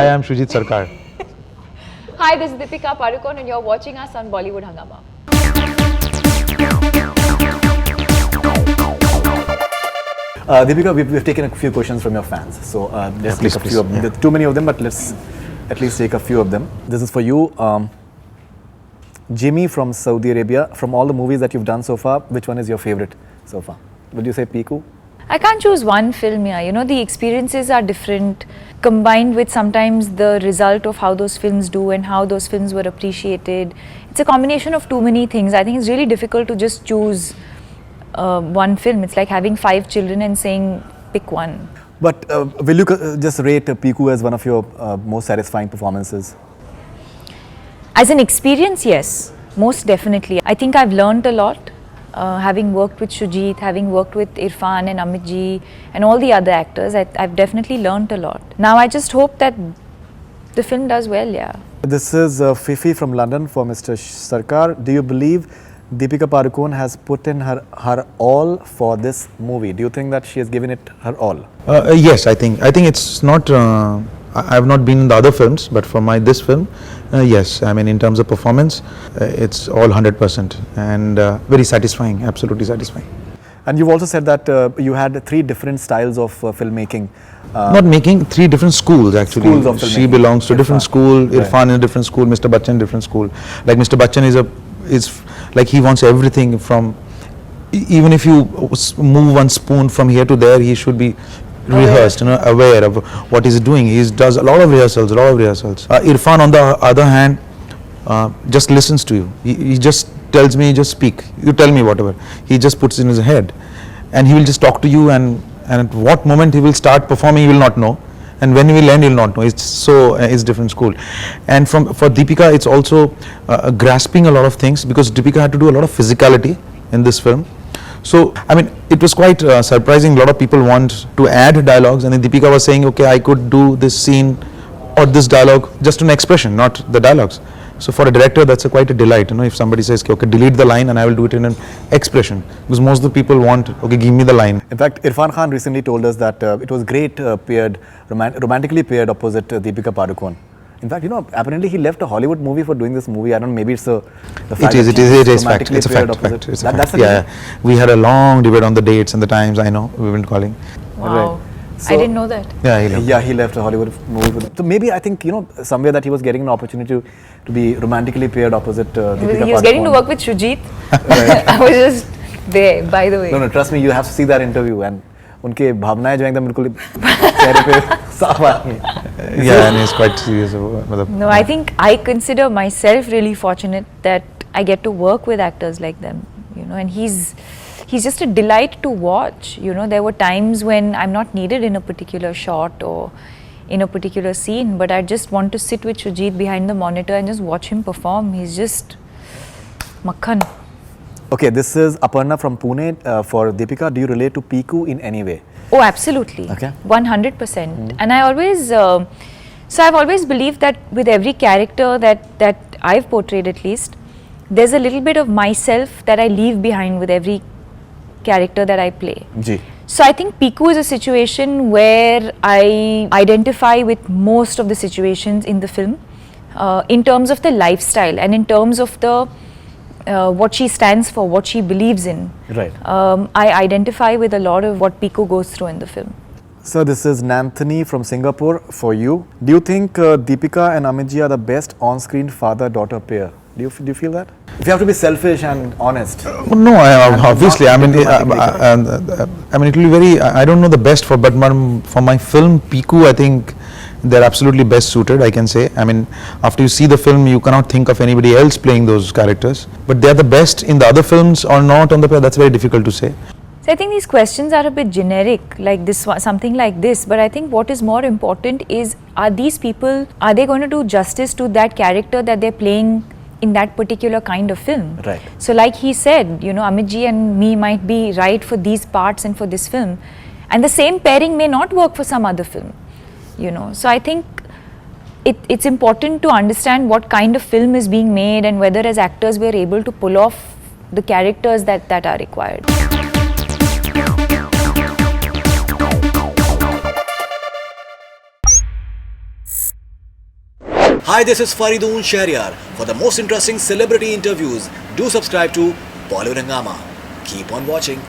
Hi, I'm Shoojit Sircar. Hi, this is Deepika Padukone and you're watching us on Bollywood Hungama. Deepika, we've taken a few questions from your fans. So let's take a few of them. There are too many of them, but let's at least take a few of them. This is for you. Jimmy from Saudi Arabia. From all the movies that you've done so far, which one is your favorite so far? Would you say Piku? I can't choose one film here. You know, the experiences are different, combined with sometimes the result of how those films do and how those films were appreciated. It's a combination of too many things. I think it's really difficult to just choose one film. It's like having 5 children and saying, pick one. But will you just rate Piku as one of your most satisfying performances? As an experience, yes, most definitely. I think I've learned a lot. Having worked with Shoojit, having worked with Irrfan and Amit ji and all the other actors, I've definitely learned a lot. Now I just hope that the film does well, yeah. This is Fifi from London for Mr. Sircar. Do you believe Deepika Padukone has put in her all for this movie? Do you think that she has given it her all? Yes, I think it's not. I have not been in the other films, but for this film, yes. I mean, in terms of performance, it's all 100% and very satisfying. Absolutely satisfying. And you've also said that you had 3 different styles of filmmaking. Not making 3 different schools actually. Schools of filmmaking. She belongs to a different school. Right. Irrfan in a different school. Mr. Bachchan different school. Like Mr. Bachchan is like he wants everything from. Even if you move one spoon from here to there, he should be rehearsed, aware of what he's doing. He does a lot of rehearsals. Irrfan, on the other hand, just listens to you. He just tells me, just speak. You tell me whatever. He just puts it in his head, and he will just talk to you. And at what moment he will start performing, you will not know, and when he will end, you will not know. It's different school. And for Deepika, it's also grasping a lot of things, because Deepika had to do a lot of physicality in this film. So, I mean, it was quite surprising. A lot of people want to add dialogues, and then Deepika was saying, okay, I could do this scene or this dialogue just an expression, not the dialogues. So for a director, that's quite a delight, if somebody says, okay, delete the line and I will do it in an expression. Because most of the people want, okay, give me the line. In fact, Irrfan Khan recently told us that it was great romantically paired opposite Deepika Padukone. In fact, apparently he left a Hollywood movie for doing this movie. I don't know, maybe it's the fact. It is fact. It's a fact. That's yeah. We had a long debate on the dates and the times. I know, we've been calling. Wow. Right. So, I didn't know that. Yeah, he left a Hollywood movie. So maybe I think, somewhere that he was getting an opportunity to be romantically paired opposite Deepika Padukone. He was getting to work with Shoojit. Right. I was just there, by the way. No, trust me, you have to see that interview, and उनके भावनाएं जो एकदम बिल्कुल चेहरे पे साफ आ रही हैं. Yeah, and he's quite serious. No, I think I consider myself really fortunate that I get to work with actors like them, and he's just a delight to watch. There were times when I'm not needed in a particular shot or in a particular scene, but I just want to sit with Shoojit behind the monitor and just watch him perform. He's just makhan. Okay, this is Aparna from Pune for Deepika. Do you relate to Piku in any way? Oh, absolutely. Okay. 100%. And I always, so I've always believed that with every character that I've portrayed at least, there's a little bit of myself that I leave behind with every character that I play. Ji. So I think Piku is a situation where I identify with most of the situations in the film in terms of the lifestyle and in terms of the what she stands for, what she believes in. Right. I identify with a lot of what Piku goes through in the film. So this is Nanthani from Singapore for you. Do you think Deepika and Amit ji are the best on-screen father-daughter pair? Do you feel that? If you have to be selfish and honest. No, obviously. I mean, it will be very. I don't know the best for my film Piku, I think they're absolutely best suited, I can say. I mean, after you see the film, you cannot think of anybody else playing those characters. But they're the best in the other films or not on the pair, that's very difficult to say. So I think these questions are a bit generic, like this, something like this. But I think what is more important is, are these people, are they going to do justice to that character that they're playing in that particular kind of film? Right. So like he said, Amit ji and me might be right for these parts and for this film. And the same pairing may not work for some other film. So I think it's important to understand what kind of film is being made and whether as actors we are able to pull off the characters that are required. Hi, this is Faridoon Shahryar. For the most interesting celebrity interviews, do subscribe to Bollywood Hungama. Keep on watching.